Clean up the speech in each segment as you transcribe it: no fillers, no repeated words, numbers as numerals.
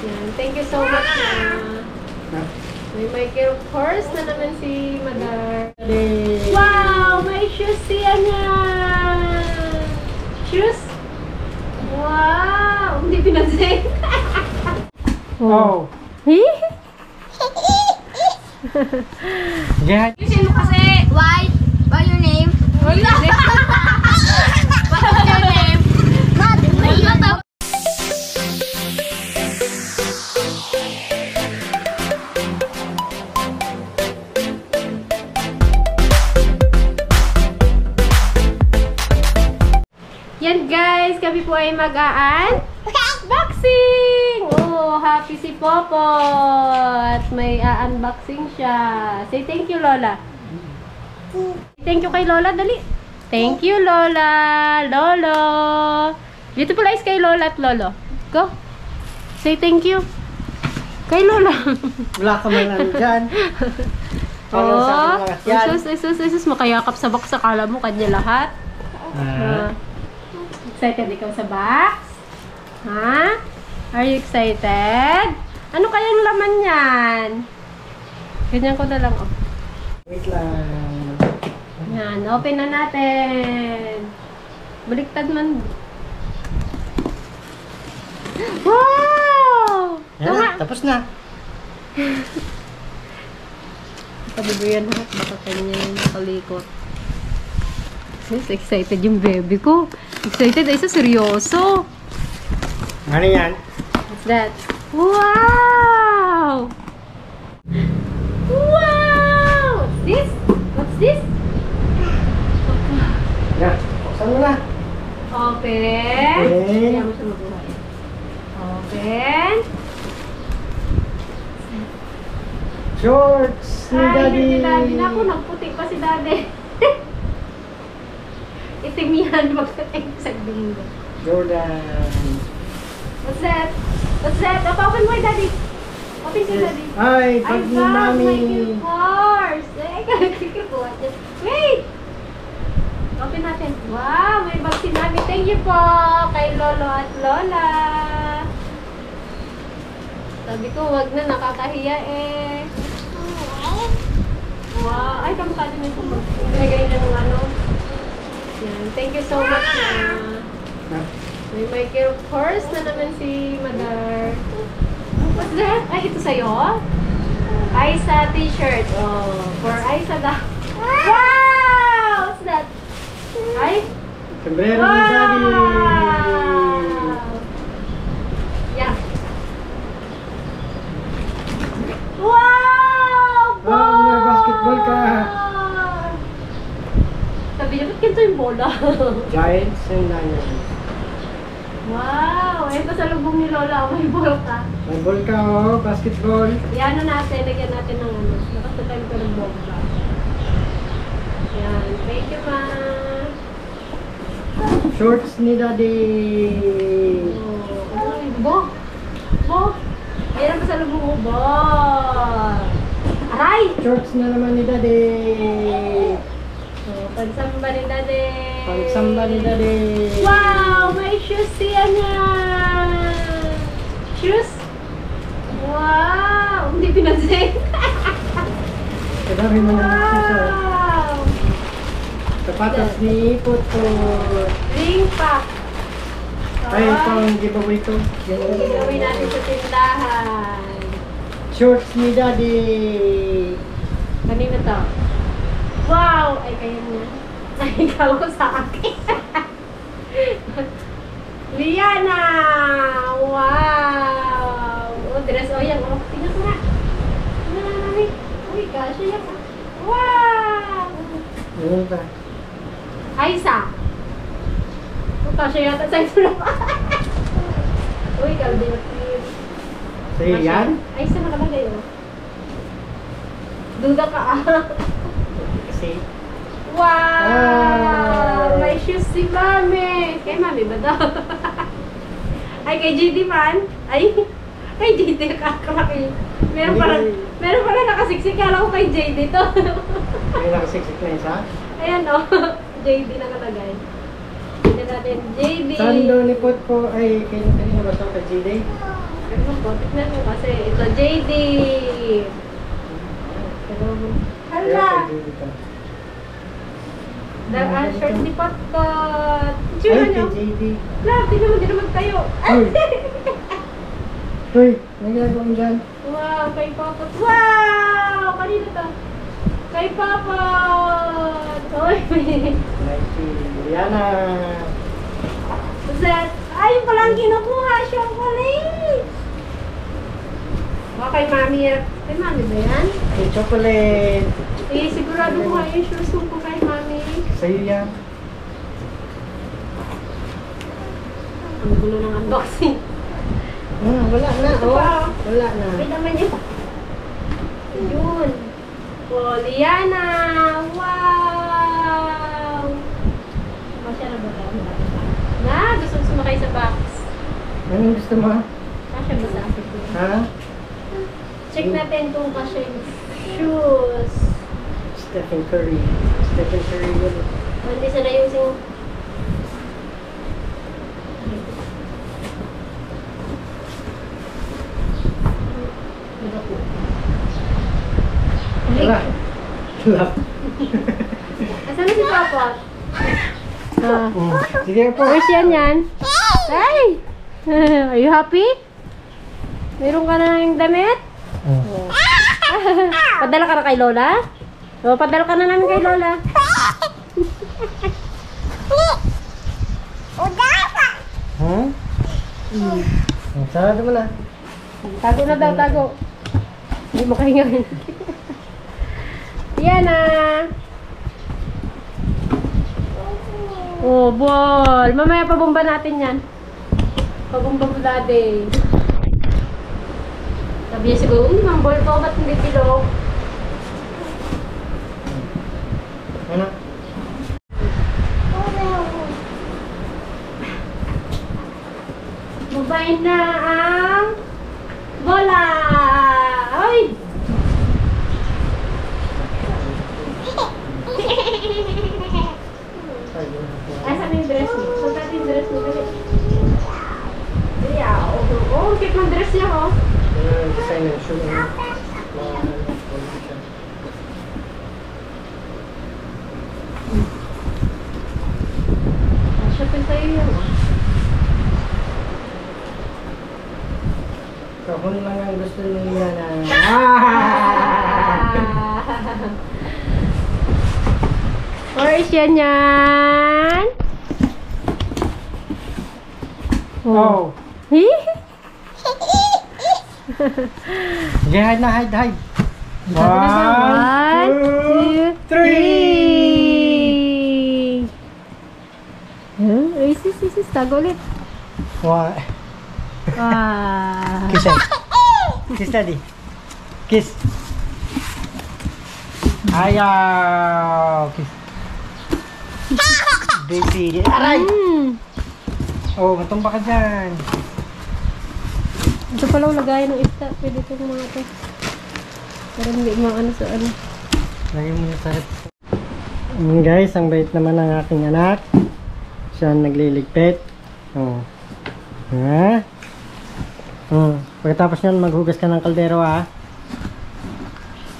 Yan. Thank you so much na. May Michael Kors na naman si Madar. Wow! May shoes siya niya! Shoes? Wow! Hindi pinansin. Oh! Yeah. Sino kasi? Why? What's your name? What's your name? Yan guys, kami po ay mag-unboxing! Oh, happy si Popo! At may unboxing siya. Say thank you, Lola. Thank you kay Lola, dali. Thank you, Lola. Lolo. Beautiful eyes kay Lola at Lolo. Go. Say thank you. Kay Lola. Wala ka man lang dyan. Oh, isus, makayakap sa box. Akala mo kanya lahat. Excited ikaw sa box? Ha? Are you excited? Ano kayang laman yan? Ganyan ko na lang, oh. Wait lang. Yan, open na natin. Baliktad man. Wow! Yan, tapos na. Pabibuyan lahat, baka kanya yung nakalikot. Yes, excited yung baby ko. Excited ay sa seryoso. Ano yan? What's that? Wow! Wow! What's this? What's this? Yan, buksan mo na. Open. Kaya mo siya mabuhay. Open. Shorts ni Daddy. Ay, si Daddy na ako. Nagputi pa si Daddy. Itim yan. Magkating sa bingo. Jordan. What's that? What's that? Open mo, Daddy. Open si Daddy. Ay, pag ni Mami. Michael Kors. Wait! Open natin. Wow, may bag si Mami. Thank you po kay Lolo at Lola. Sabi ko, wag na, nakakahiya eh. Wow, ay, kamukha din yung pinagay na ng ano. Yan, thank you so much na. May Michael Kors na naman si Madar. What's that? Ay, ito sa'yo? Aisa t-shirt. Oh, for Aisa daw. Wow! What's that? Ay? Sombrero ni Daddy. Yeah. Wow! Oh, may basketball ka. Sabi niya, ba't ganito yung bola? Giants and Lions. Wow! Ito sa lubong ni Lola, may ball ka. May ball ka, oh, basketball. Yan na natin, lagyan natin ng ano. Nakasatay ko ng bomba. Yan, thank you, ma. Shorts ni Daddy. Oh, ay, bo! Bo! Ayan pa sa lubong mo, bo! Aray! Shorts na naman ni Daddy. Oh, pansamba ni Daddy. Pagsamba ni Daddy. Wow! May shoes siya niya! Shoes? Wow! Hindi pinansin. Kadami mo na suso. Wow! Sapatos ni Putput. Ring pack. Ay, pang giveaway ko. Gawin natin sa tindahan. Shorts ni Daddy. Kanina to? Wow! Ay, kaya niya. Ay, ikaw sa akin. Liana! Wow! O, dress o yan. O, tingnan ko nga. Tingnan na namin. Uy, kasya yan. Wow! Ano ba? Aisa! O, kasya yata sa ito na pa. Uy, kaldi na clear. Sa'yo yan? Aisa nakalagay o. Duda ka ah. Kasi. Wow! May shoes si Mami. Kay Mami ba daw? Ay, kay JD man. Ay, kay JD kakalaki. Meron pala nakasiksik. Kala ko kay JD to. May nakasiksik na isa? Ayan o. JD nakalagay. Tignan natin. JD. Sando ni Putpo. Ay, kanina ba ito kay JD? Ano po, tignan mo kasi ito, JD. Pero, hala! Short ni Potpot. Tsura Ay, niyo. kay JD. Love, tignan mo, di naman tayo. Uy! Uy, may ginagawa mo dyan? Wow, kay Popot. Wow! Kanina to. Kay Popot. Uy, Nike, Rihanna. what's that? Ay, yung pala ang kinukuha. Chocolate. Baka kay Mami. Kay Mami ba yan? Hey, chocolate. Eh, sigurado mo nga yung shoes mo po kay Mami. Sa'yo yan. Ang gulo ng unboxing. Wala na. Oh. Wow. Wala na. Wait naman yun. Yun. Poliana. Wow! Masya na ba ito? Na, gusto ko sumakay sa box. Anong gusto mo? Kasya ba sa akin? Ha? Check natin kung kasya yung shoes. Stephen Curry. Stephen Curry yun. Hindi sana using... Wala. Wala. Asan na si Papa? Ah. Sige po. Where's yan? Hey! Are you happy? Meron ka na ng damit? Oh. Padala ka na kay Lola? O, padala ka na namin kay Lola. Ha? Sarado mo na. Tago na daw, tago. Hindi mo kahingahin. Yan na. Oh, ball. Mamaya pabomba natin yan. Pabomba mo dati. Sabi niya siguro, mang ball to, ba't hindi kilo? Ano? Babain na ang bola! Ay! Asan yung dress mo? Saan natin yung dress mo? Dali. Dali ah. Oh, cute ng dress niya oh. Design ng shoe. Shopping tayo yun ah. Kahon lang ang gusto niya na. Where is yan yan? Oh. Hee? Sige, hide na, hide. One, two, three. Isis, tago ulit. Wow. Ah. Kiss him. Kiss daddy. Kiss. Ayaw. Kiss. Baby. Aray! Oh, matumba ka dyan. Ito palang lagayan ng ifta. Pwede itong mga ito. Para hindi maano sa ano. Lagay mo na sa head. Guys, ang bait naman ng aking anak. Siya ang nagliligpit. Oh. Ha? Oh. Pagkatapos nyan, maghugas ka ng kaldero ha.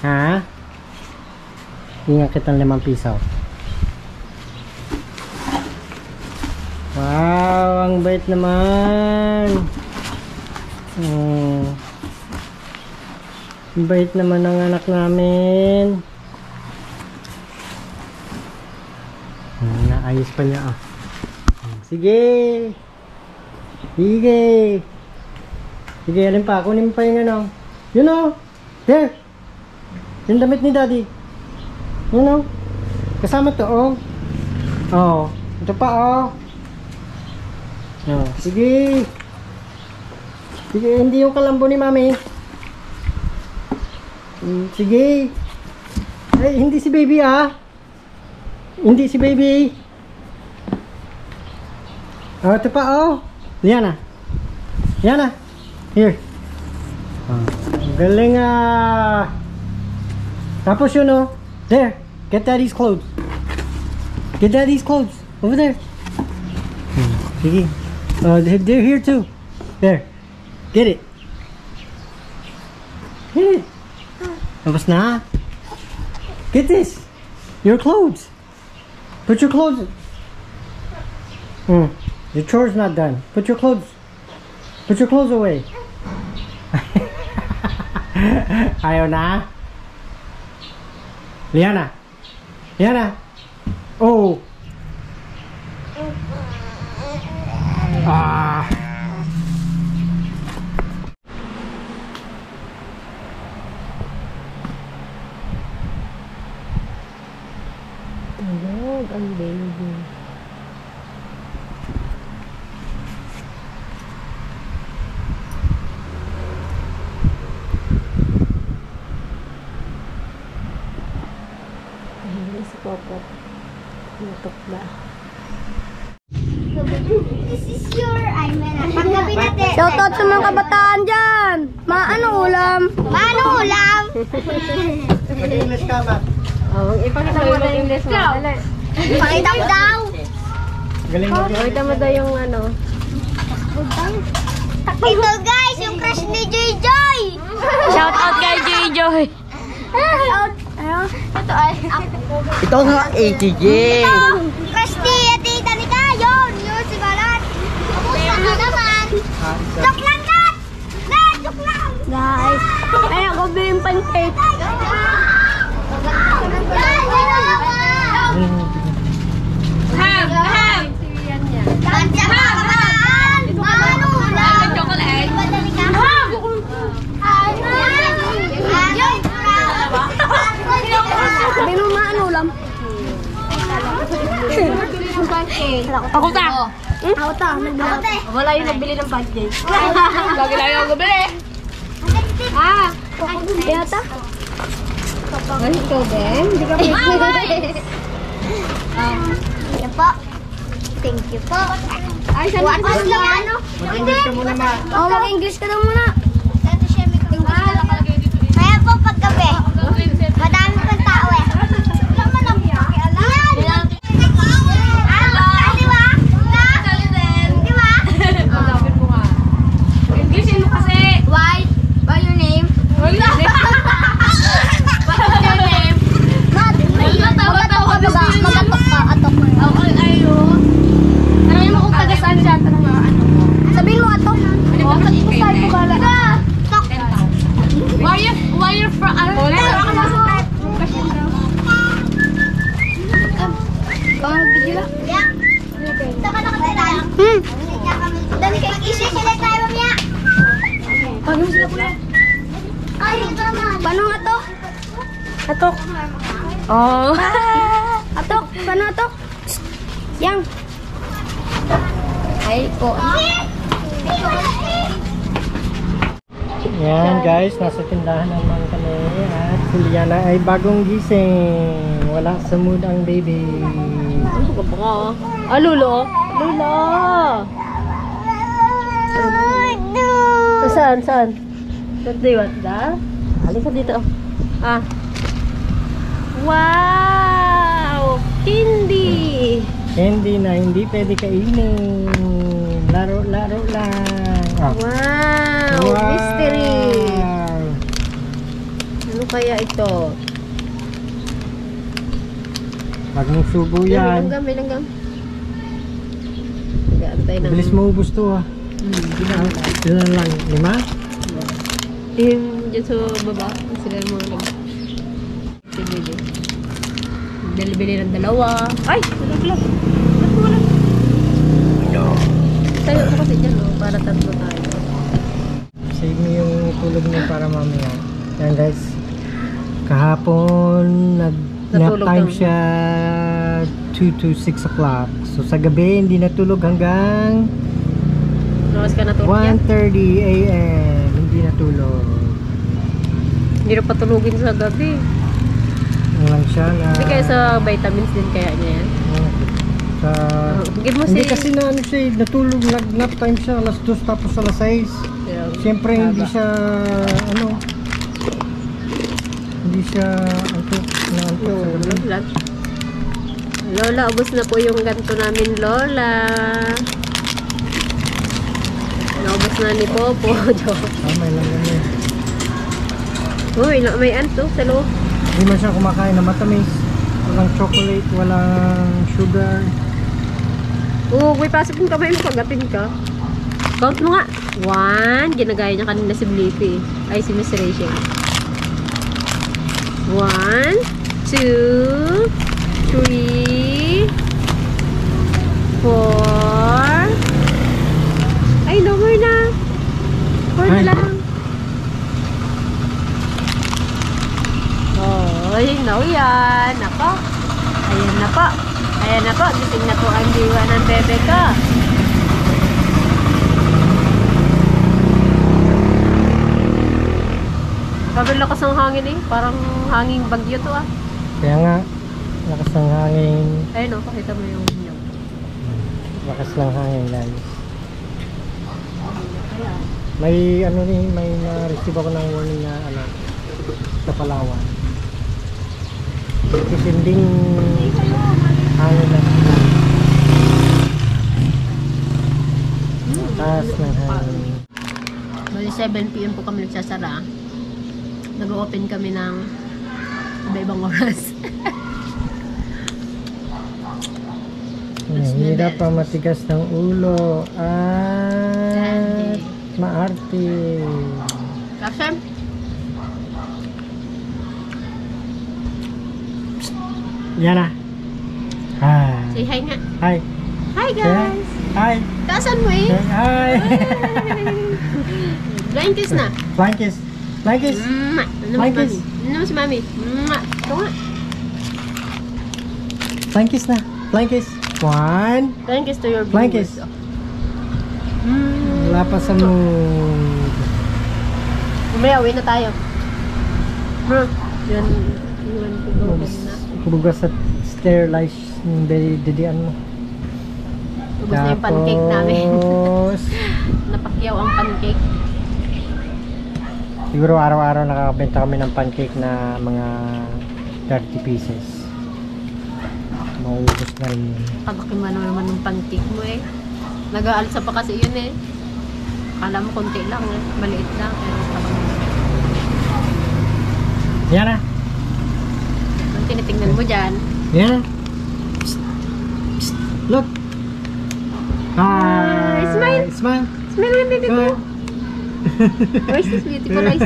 Ha? Hingan kitang 5 piso. Wow, ang bait naman. Oh. Ang bait naman ng anak namin. Naayos pa niya ah. Sige. Sige. Sige, alin pa. Kunin mo pa yung ano. Yun o. There. Yung damit ni daddy. Yun o. Kasama to oh. Oh. Ito pa oh. Oh. Sige. Sige, hindi yung kalambo ni mami. Sige. Ay, hindi si baby ah. Hindi si baby. Oh, ito pa oh. Liana. Liana. Here. Oh, galing ah. Tapos yun oh. There. Get daddy's clothes. Get daddy's clothes. Over there. Sige. Oh, they're here too. There. Get it. Hit it. Tapos na. Get this. Your clothes. Put your clothes. Your chore's not done. Put your clothes. Put your clothes away. Ayaw na. Liana. Liana. Oh. Ah. Ayun, ang baby. Ayun, si Popot. Nutok ba? This is your paggabi natin. Shoutout sa mga kabataan dyan. Maano ulam? Maano ulam? Mag-English ka ba? Oh, ipakita mo na yung English mo. Dali. Pakita mo daw. Galing mo. Ipakita mo daw yung ano. Ito guys, yung crush ni Joy Joy. Shoutout kay Joy Joy. Ito ay Ito nga, ATJ. crush ni Tita ni Kayon. Yun si Balat. Kamusta ka naman? Joke lang Kat! Joke lang! Guys, ay ako bilhin pancake. Ham! Ham! Sabi mo maano ulam? Ako ta! Ako ta, nagbilang. Wala yung nagbili ng pancake. Lagi lang yung nabili. Ah! Yata? Ikaw din? Hindi ka pwede. Yan po. Thank you po. Ay, saan What was lang ano? Mag-English ka muna ma. Oo, mag-English ka daw muna. Kaya po paggabi. Madami pang tao eh. Wala man ang pakialam. Di ba? Di ba? Lapit mo nga. Englishin mo kasi. Why? Why your name? What's your name? Magatok ka. Atok. Tanongin mo kung taga saan siya. Tanong mo ano mo. Sabihin mo atok. Saan ko bala? Tok. Why you from? Video lang. Yeah. Saka nakatala. Dali kayo. Isip sila tayo mamaya. Pag mo sila pula. Ay, paano atok? Atok. Oh. Atok. Paano atok? Yang. Ay, ko. Yan guys, nasa tindahan naman kami at si Liana ay bagong gising. Wala sa mood ang baby. Ano ka ba? Ah, Lulo. Lulo. Saan? What do you want da? Halika dito. Ah. Wow! Hindi! Hindi na, hindi pwede kainin. Laro-laro lang. Ah. Wow! Mystery! Ano kaya ito? Wag mong subo yan. May langgam. Nag-aantay ng... Bilis mo ubus to ah. Ilan lang? 5? Yung dyan sa baba. Sila yung mga bili ng 2. Ay! Nalaglag! Nalaglag! Tayo ko kasi dyan, no? Para 3 tayo. Save mo yung tulog mo para mamaya. Yan guys. Kahapon nap Natulog time kami. siya 2 to 6 o'clock. So sa gabi hindi natulog hanggang Nawas ka natulog yan? 1:30 AM. Hindi natulog. Hindi na patulogin sa gabi. Ano lang siya na... Hindi kaya sa vitamins din kaya niya yan. Sa... Bigyan mo Hindi si... kasi na ano siya, natulog, nap time siya alas 2 tapos alas 6. Siyempre hindi siya, ano, hindi siya, antok, naantok sa gabi. Lola, ubos na po yung ganto namin, Lola. Naubos na ni Popo. May lang ganun. Uy, may anto sa loob. Hindi man siya kumakain na matamis. Walang chocolate, walang sugar. May pasok yung kamay mo, kagatin ka. Count mo nga. 1, ginagaya niya kanina si Blippi. Ay, si Miss Rachel. 1, 2, 3, 4. Ay, no more na. 4 na Ay. lang. Oh, ayun na yan. Ako. Ayan na po. Ayan na po. Gising na po ang diwa ng bebe ko. Sabi lakas ng hangin eh. Parang hanging bagyo to ah. Kaya nga, lakas ng hangin. Ayun o, pakita mo yung nyog. Lakas ng hangin guys. May ano rin, may na-receive ako ng warning na ano, sa Palawan. Kitinding hangin na. Taas ng hangin. Bali 7 PM po kami nagsasara. Nag-open kami ng iba-ibang oras. Mahirap pa matigas ng ulo at maarte. Caption? Yan na. Hi. Say hi nga. Hi. Hi guys! Hi. Taasan mo eh. Hi. Blind kiss na. Flying kiss. Flying kiss. Mwah! Ano Blind si kiss. mami? Ano si mami? Mwah! Ito nga. Flying kiss na. Flying kiss. 1. Blind kiss to your Blind viewers. kiss. Wala pa sa mood. Umaya, uwi na tayo. Yan. Iwan ko doon na. Bugas at sterilize yung didian mo. Ubus na yung pancake namin. Tapos, Napakyaw ang pancake. siguro araw-araw nakakabenta kami ng pancake na mga 30 pieces. Maubos na rin yun. Kalaki man naman ng pancake mo eh. Nag-aalsa pa kasi yun eh. Akala mo konti lang eh. Maliit lang. Pero sabang Yan na. ang tinitingnan mo dyan. Yan na. Psst. Psst. Look. Hi. Smile. Smile. Smile mo baby ko. Smile. Where's this beautiful eyes?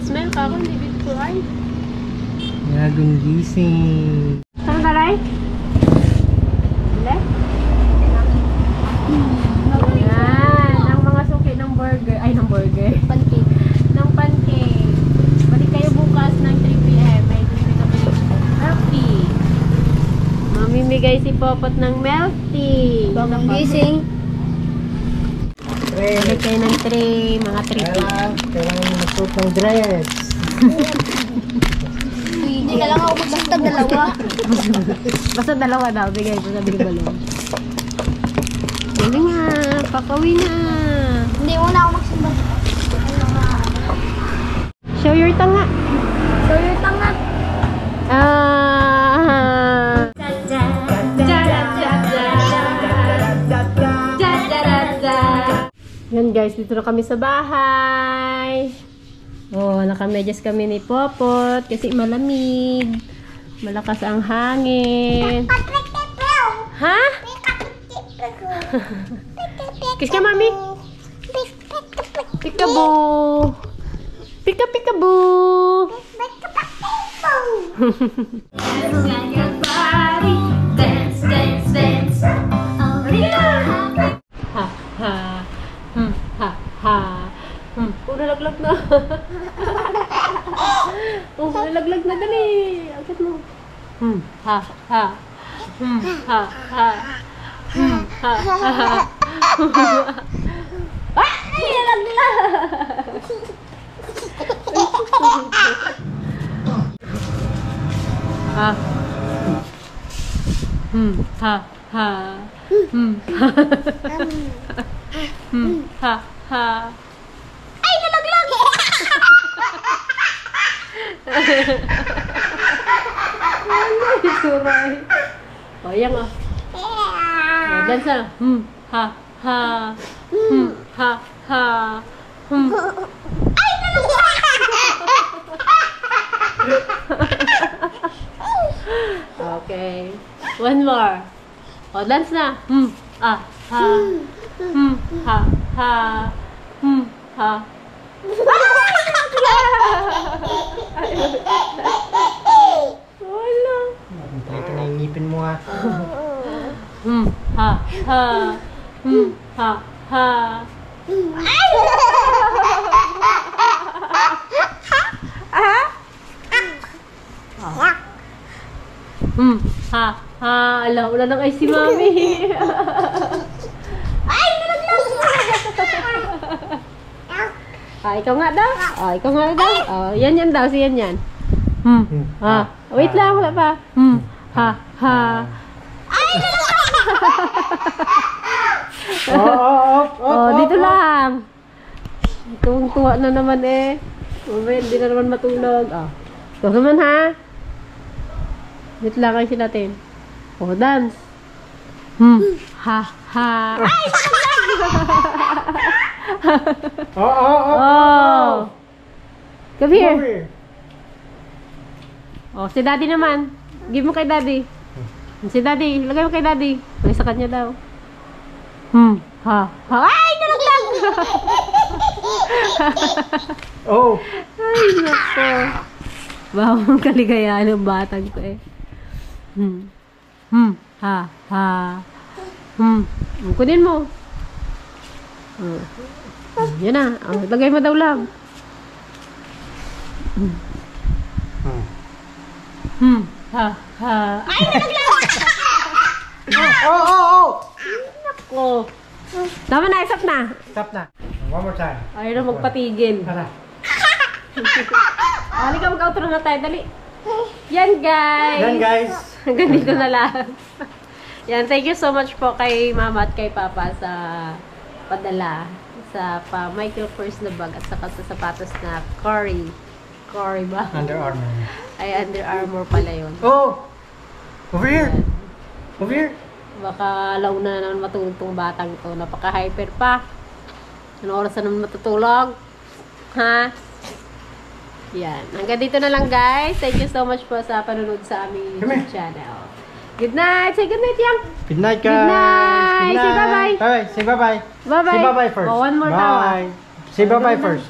Smile ka ako, hindi beautiful eyes. Yagong gising. Saan taray? Left? Yan. Ang mga suki ng burger. Ay, ng burger. Pancake. Ng pancake. Balik kayo bukas ng 3 PM. May bibili kami ng milk tea. Mamimigay si Popot ng milk tea. Bagong gising. Balik kayo ng 3. Mga 3 tea. Kailangan mo magsuot ng dress. Hindi ka lang ako basta dalawa. Basta dalawa daw. Bigay ko sabi ni Balong. Dali nga. Pakawi na. Hindi muna ako magsimba. Show your tanga. So yung tanga. Yan guys, dito na kami sa bahay. Oh, nakamedyas kami ni Popot kasi malamig. Malakas ang hangin. Ha? Kiss ka, mami. Peekaboo. Peekaboo. Ha ha. Ha ha. Nalaglag na. Nalaglag na, dali. Agad mo. Ha ha. Ha ha. Ha ha. Ah! Nalaglag. Ha. Ha ha. Ha ha. Ay, nalaglag! Suray. O, yan o. O, dance na. Ha ha. Ha ha. Ay, nalaglag! Okay. One more. O, dance na. Ha. Ha. Ha. Ha. Wala. Ito na yung ngipin mo ha. Ha. Ha. Ha. Ha. Ha. Ha. Ala, wala nang ay si Mami. Ay, nalaglag! Ikaw nga daw. Ikaw nga daw. Yan daw. Yan yan. Wait lang, wala pa. Ha. Ha. Ay, nalaglag! Dito lang. Tuwang-tuwa na naman eh. Mamaya, hindi na naman matulog. Ito naman ha. Dito lang ayusin natin. Dance. Ha. Ha. Ay, Come here. Si Daddy naman. Give mo kay Daddy. Si Daddy. Lagay mo kay Daddy. Lagay sa kanya daw. Ha. Ha. Ay, nalaglag! Ay, nako. Bawang kaligayahan ng batang ko eh. Ha. Ha. Kunin mo. Yan na. Lagay mo daw lang. Ha. Ha. Ay, nalaglag! Nako. Tama na, isap na. Stop na. One more time. Ayaw na magpatigil. Tara. Halika, mag-outro na tayo. Dali. Yan, guys. Yan guys. Hanggang dito na lang. Yan, thank you so much po kay Mama at kay Papa sa padala sa Michael Kors na bag at saka sa sapatos na Cory. Cory ba? Under Armour. Ay, Under Armour pala yun. Over here. Over here. Baka law na naman matulog tong batang to. Napaka-hyper pa. Anong oras na naman matutulog? Ha? Yan. Hanggang dito na lang, guys. Thank you so much po sa panunod sa aming YouTube channel. Good night! Say good night, Yang! Good night guys. Good night. Say bye-bye. Bye. Say bye-bye. Bye-bye. Say bye-bye first. One more tawa. Bye. Say bye-bye first.